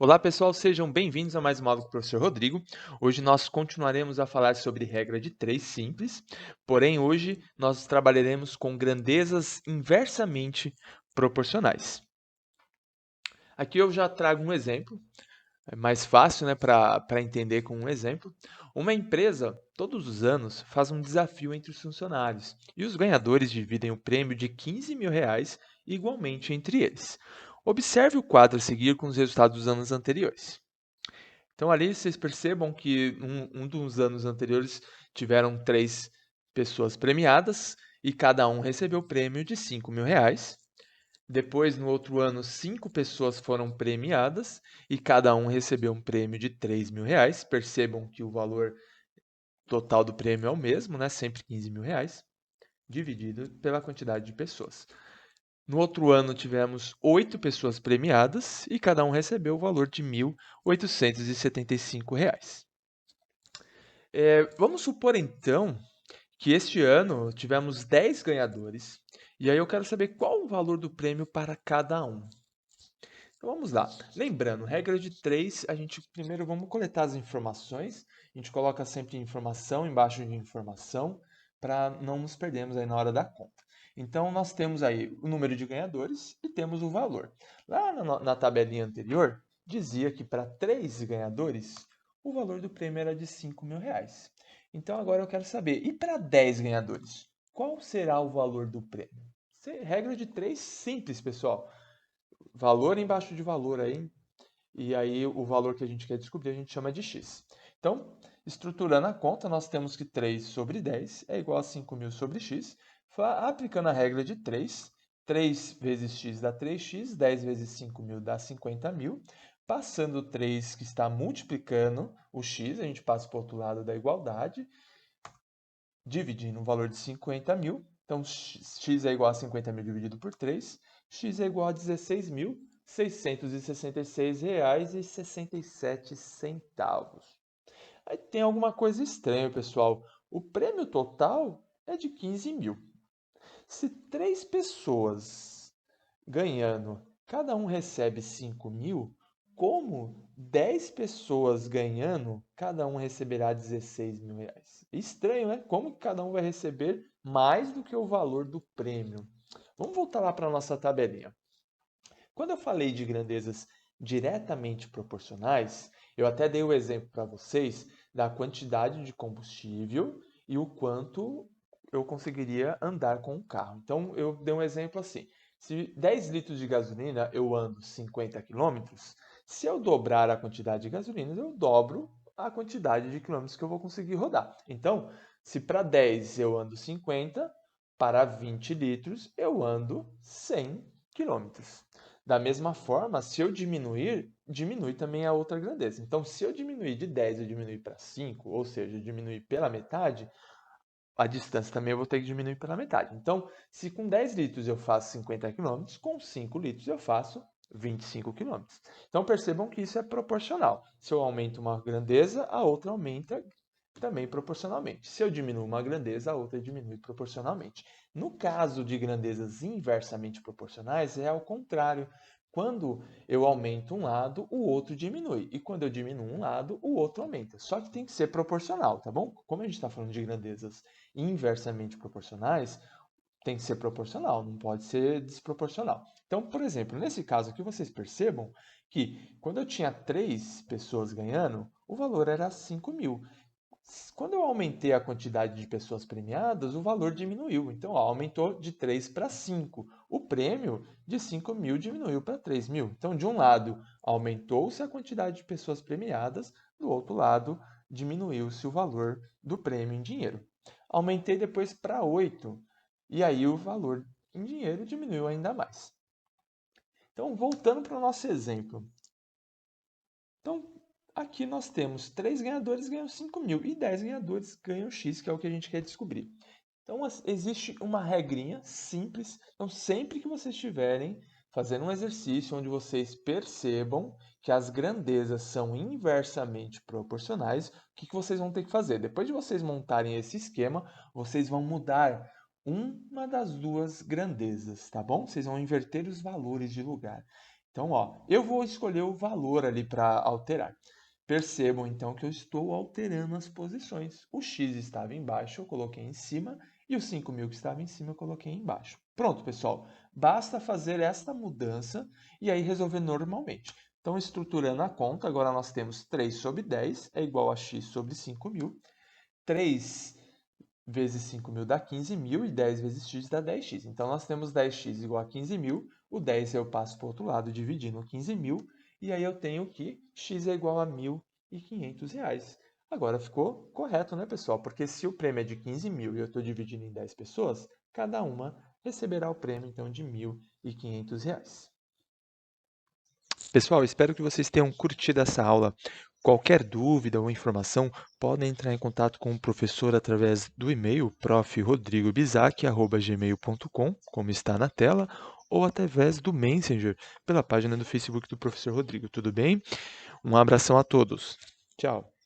Olá, pessoal, sejam bem-vindos a mais uma aula com o professor Rodrigo. Hoje nós continuaremos a falar sobre regra de 3 simples, porém hoje nós trabalharemos com grandezas inversamente proporcionais. Aqui eu já trago um exemplo, é mais fácil, né, para entender com um exemplo. Uma empresa, todos os anos, faz um desafio entre os funcionários e os ganhadores dividem o prêmio de R$ 15.000 igualmente entre eles. Observe o quadro a seguir com os resultados dos anos anteriores. Então, ali vocês percebam que um dos anos anteriores tiveram 3 pessoas premiadas e cada um recebeu o prêmio de R$ 5.000. Depois, no outro ano, 5 pessoas foram premiadas e cada um recebeu um prêmio de R$ 3.000. Percebam que o valor total do prêmio é o mesmo, né? Sempre R$ 15.000, dividido pela quantidade de pessoas. No outro ano, tivemos 8 pessoas premiadas e cada um recebeu o valor de R$ 1.875. Vamos supor, então, que este ano tivemos 10 ganhadores, e aí eu quero saber qual o valor do prêmio para cada um. Então vamos lá. Lembrando, regra de 3, a gente primeiro vamos coletar as informações, a gente coloca sempre informação embaixo de informação, para não nos perdermos aí na hora da conta. Então nós temos aí o número de ganhadores e temos o valor. Lá na tabelinha anterior, dizia que para 3 ganhadores, o valor do prêmio era de R$ 5.000. Então agora eu quero saber, e para 10 ganhadores, qual será o valor do prêmio? Regra de 3 simples, pessoal. Valor embaixo de valor aí, e aí o valor que a gente quer descobrir a gente chama de x. Então, estruturando a conta, nós temos que 3 sobre 10 é igual a 5.000 sobre x. Aplicando a regra de 3, 3 vezes x dá 3x, 10 vezes 5.000 dá 50.000. Passando o 3 que está multiplicando o x, a gente passa para o outro lado da igualdade, dividindo o valor de 50.000. Então, x é igual a 50.000 dividido por 3. X é igual a R$ 16.666,67. Aí tem alguma coisa estranha, pessoal. O prêmio total é de 15.000. Se 3 pessoas ganhando, cada um recebe 5.000, como 10 pessoas ganhando, cada um receberá R$ 16.000. Estranho, né? Como que cada um vai receber mais do que o valor do prêmio? Vamos voltar lá para a nossa tabelinha. Quando eu falei de grandezas diretamente proporcionais, eu até dei o exemplo para vocês da quantidade de combustível e o quanto eu conseguiria andar com o carro. Então, eu dei um exemplo assim: se 10 litros de gasolina eu ando 50 quilômetros, se eu dobrar a quantidade de gasolina, eu dobro a quantidade de quilômetros que eu vou conseguir rodar. Então, se para 10 eu ando 50, para 20 litros eu ando 100 quilômetros. Da mesma forma, se eu diminuir, diminui também a outra grandeza. Então, se eu diminuir de 10, eu diminuir para 5, ou seja, eu diminuir pela metade, a distância também eu vou ter que diminuir pela metade. Então, se com 10 litros eu faço 50 quilômetros, com 5 litros eu faço 25 quilômetros. Então, percebam que isso é proporcional. Se eu aumento uma grandeza, a outra aumenta também proporcionalmente. Se eu diminuo uma grandeza, a outra diminui proporcionalmente. No caso de grandezas inversamente proporcionais, é ao contrário. Quando eu aumento um lado, o outro diminui. E quando eu diminuo um lado, o outro aumenta. Só que tem que ser proporcional, tá bom? Como a gente está falando de grandezas inversamente proporcionais, tem que ser proporcional, não pode ser desproporcional. Então, por exemplo, nesse caso aqui, vocês percebam que quando eu tinha 3 pessoas ganhando, o valor era 5.000. Quando eu aumentei a quantidade de pessoas premiadas, o valor diminuiu. Então, ó, aumentou de 3 para 5. O prêmio de 5.000 diminuiu para 3.000. Então, de um lado, aumentou-se a quantidade de pessoas premiadas, do outro lado, diminuiu-se o valor do prêmio em dinheiro. Aumentei depois para 8, e aí o valor em dinheiro diminuiu ainda mais. Então, voltando para o nosso exemplo. Então, aqui nós temos 3 ganhadores ganham 5.000 e 10 ganhadores ganham X, que é o que a gente quer descobrir. Então, existe uma regrinha simples. Então, sempre que vocês estiverem fazendo um exercício onde vocês percebam que as grandezas são inversamente proporcionais, o que vocês vão ter que fazer? Depois de vocês montarem esse esquema, vocês vão mudar uma das duas grandezas, tá bom? Vocês vão inverter os valores de lugar. Então, ó, eu vou escolher o valor ali para alterar. Percebam, então, que eu estou alterando as posições. O x estava embaixo, eu coloquei em cima, e o 5.000 que estava em cima, eu coloquei embaixo. Pronto, pessoal. Basta fazer esta mudança e aí resolver normalmente. Então, estruturando a conta, agora nós temos 3 sobre 10 é igual a x sobre 5.000. 3 vezes 5.000 dá 15.000 e 10 vezes x dá 10x. Então, nós temos 10x igual a 15.000. O 10 eu passo para o outro lado, dividindo 15.000. E aí eu tenho que x é igual a R$ 1.500. Agora ficou correto, né, pessoal? Porque se o prêmio é de 15.000 e eu estou dividindo em 10 pessoas, cada uma receberá o prêmio, então, de R$ 1.500. Pessoal, espero que vocês tenham curtido essa aula. Qualquer dúvida ou informação, podem entrar em contato com o professor através do e-mail profrodrigobizac@gmail.com, como está na tela, ou através do Messenger, pela página do Facebook do professor Rodrigo. Tudo bem? Um abração a todos. Tchau.